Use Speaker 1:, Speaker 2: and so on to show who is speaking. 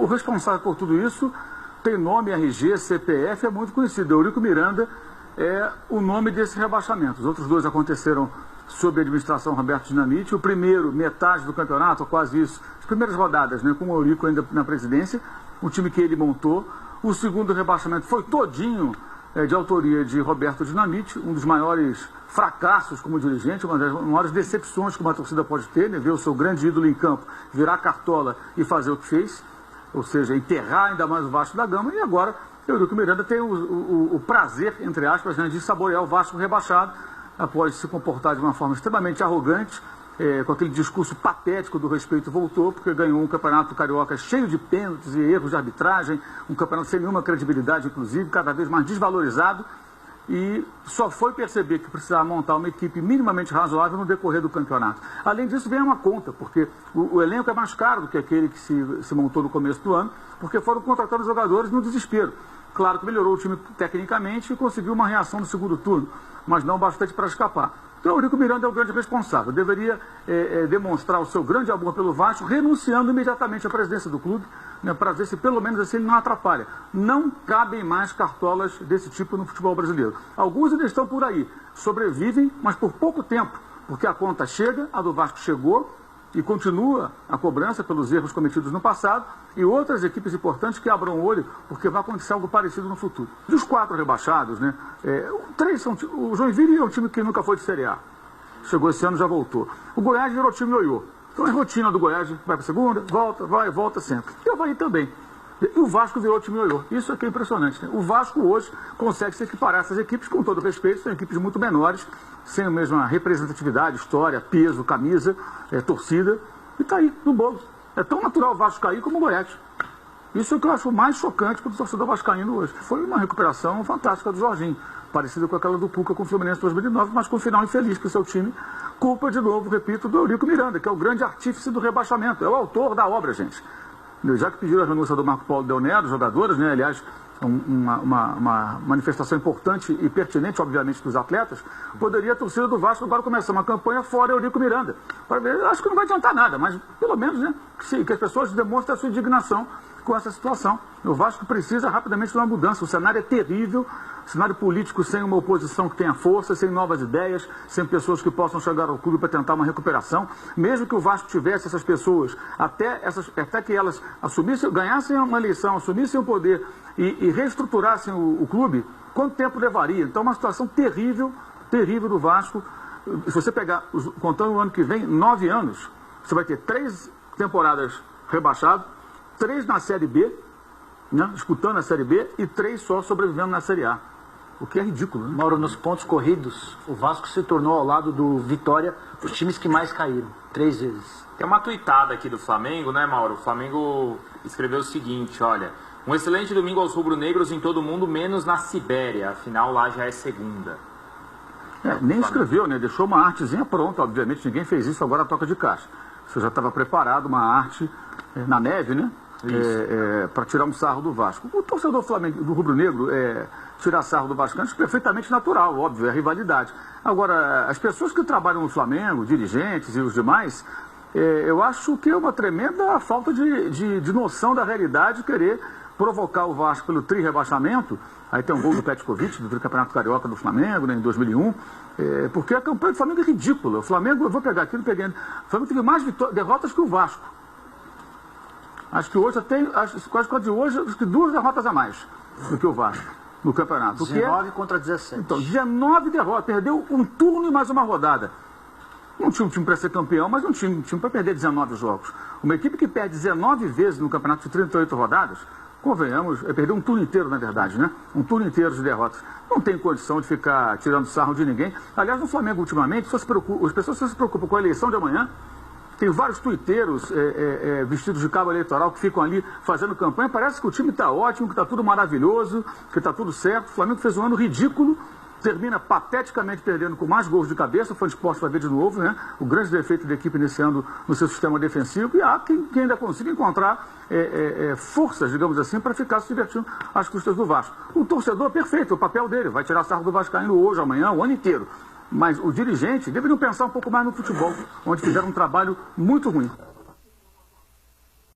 Speaker 1: o responsável por tudo isso tem nome, RG, CPF, é muito conhecido. Eurico Miranda é o nome desse rebaixamento. Os outros dois aconteceram sob a administração Roberto Dinamite. O primeiro, metade do campeonato, ou quase isso, as primeiras rodadas, né, com o Eurico ainda na presidência, o time que ele montou. O segundo rebaixamento foi todinho de autoria de Roberto Dinamite, um dos maiores fracassos como dirigente, uma das maiores decepções que uma torcida pode ter, né, ver o seu grande ídolo em campo virar cartola e fazer o que fez, ou seja, enterrar ainda mais o Vasco da Gama. E agora Eurico Miranda tem o prazer, entre aspas, né, de saborear o Vasco rebaixado, após se comportar de uma forma extremamente arrogante, com aquele discurso patético do respeito, voltou, porque ganhou um campeonato carioca cheio de pênaltis e erros de arbitragem, um campeonato sem nenhuma credibilidade, inclusive, cada vez mais desvalorizado, e só foi perceber que precisava montar uma equipe minimamente razoável no decorrer do campeonato. Além disso, vem uma conta, porque o elenco é mais caro do que aquele que se montou no começo do ano, porque foram contratando jogadores no desespero. Claro que melhorou o time tecnicamente e conseguiu uma reação no segundo turno, mas não bastante para escapar. Então, o Eurico Miranda é o grande responsável. Deveria demonstrar o seu grande amor pelo Vasco, renunciando imediatamente à presidência do clube, né, para ver se pelo menos assim ele não atrapalha. Não cabem mais cartolas desse tipo no futebol brasileiro. Alguns ainda estão por aí, sobrevivem, mas por pouco tempo, porque a conta chega, a do Vasco chegou, e continua a cobrança pelos erros cometidos no passado, e outras equipes importantes que abram o olho, porque vai acontecer algo parecido no futuro. Dos 4 rebaixados, né, 3 são... O Joinville é um time que nunca foi de Série A. Chegou esse ano, já voltou. O Goiás virou time ioiô. Então é rotina do Goiás, vai para a segunda, volta, vai, volta sempre. E o Avaí também. E o Vasco virou time ioiô. Isso aqui é impressionante, né? O Vasco hoje consegue se equiparar a essas equipes, com todo respeito, são equipes muito menores, sem a mesma representatividade, história, peso, camisa, torcida, e está aí, no bolo. É tão natural o Vasco cair como o Goiás. Isso é o que eu acho mais chocante para o torcedor vascaíno hoje. Foi uma recuperação fantástica do Jorginho, parecida com aquela do Cuca com o Fluminense em 2009, mas com um final infeliz para o seu time. Culpa, de novo, repito, do Eurico Miranda, que é o grande artífice do rebaixamento, é o autor da obra, gente. Já que pediram a renúncia do Marco Paulo Del Nero, jogadores, né, aliás, uma manifestação importante e pertinente, obviamente, dos atletas, poderia a torcida do Vasco agora começar uma campanha fora Eurico Miranda. Para ver, acho que não vai adiantar nada, mas pelo menos, né, que as pessoas demonstrem a sua indignação com essa situação. O Vasco precisa rapidamente de uma mudança. O cenário é terrível, cenário político sem uma oposição que tenha força, sem novas ideias, sem pessoas que possam chegar ao clube para tentar uma recuperação. Mesmo que o Vasco tivesse essas pessoas, até que elas assumissem, ganhassem uma eleição, assumissem o poder e reestruturassem o clube, quanto tempo levaria? Então, uma situação terrível, terrível do Vasco. Se você pegar, contando o ano que vem, 9 anos, você vai ter 3 temporadas rebaixadas, 3 na Série B, né, disputando a Série B, e 3 só sobrevivendo na Série A. O que é ridículo, né?
Speaker 2: Mauro, nos pontos corridos, o Vasco se tornou, ao lado do Vitória, os times que mais caíram, 3 vezes.
Speaker 3: Tem uma tuitada aqui do Flamengo, né, Mauro? O Flamengo escreveu o seguinte, olha: um excelente domingo aos rubro-negros em todo o mundo, menos na Sibéria, afinal lá já é segunda.
Speaker 1: Nem escreveu, né? Deixou uma artezinha pronta, obviamente, ninguém fez isso, agora toca de caixa. Você já estava preparado, uma arte na neve, né? Para tirar um sarro do Vasco. O torcedor Flamengo, do rubro-negro, tirar sarro do Vasco, é perfeitamente natural, óbvio, é rivalidade. Agora, as pessoas que trabalham no Flamengo, dirigentes e os demais, eu acho que é uma tremenda falta de noção da realidade querer provocar o Vasco pelo tri-rebaixamento. Aí tem um gol do Petkovic, do Campeonato Carioca do Flamengo, né, em 2001, porque a campanha do Flamengo é ridícula. O Flamengo, eu vou pegar aqui, o Flamengo teve mais derrotas que o Vasco. Acho que hoje quase de hoje, acho que 2 derrotas a mais do que o Vasco no campeonato.
Speaker 2: 19 contra 17.
Speaker 1: Então, 19 derrotas, perdeu um turno e mais uma rodada. Não tinha um time para ser campeão, mas não tinha um time para perder 19 jogos. Uma equipe que perde 19 vezes no campeonato de 38 rodadas, convenhamos, perdeu um turno inteiro, na verdade, né? Um turno inteiro de derrotas. Não tem condição de ficar tirando sarro de ninguém. Aliás, no Flamengo, ultimamente, as pessoas só se preocupam com a eleição de amanhã. Tem vários tuiteiros vestidos de cabo eleitoral que ficam ali fazendo campanha. Parece que o time está ótimo, que está tudo maravilhoso, que está tudo certo. O Flamengo fez um ano ridículo, termina pateticamente perdendo com mais gols de cabeça. O Fã de Esporte vai ver de novo, né? O grande defeito da equipe nesse ano no seu sistema defensivo. E há quem ainda consiga encontrar forças, digamos assim, para ficar se divertindo às custas do Vasco. O torcedor, perfeito, é o papel dele. Vai tirar sarro do Vascaíno hoje, amanhã, o ano inteiro. Mas o dirigente deveria pensar um pouco mais no futebol, onde fizeram um trabalho muito ruim.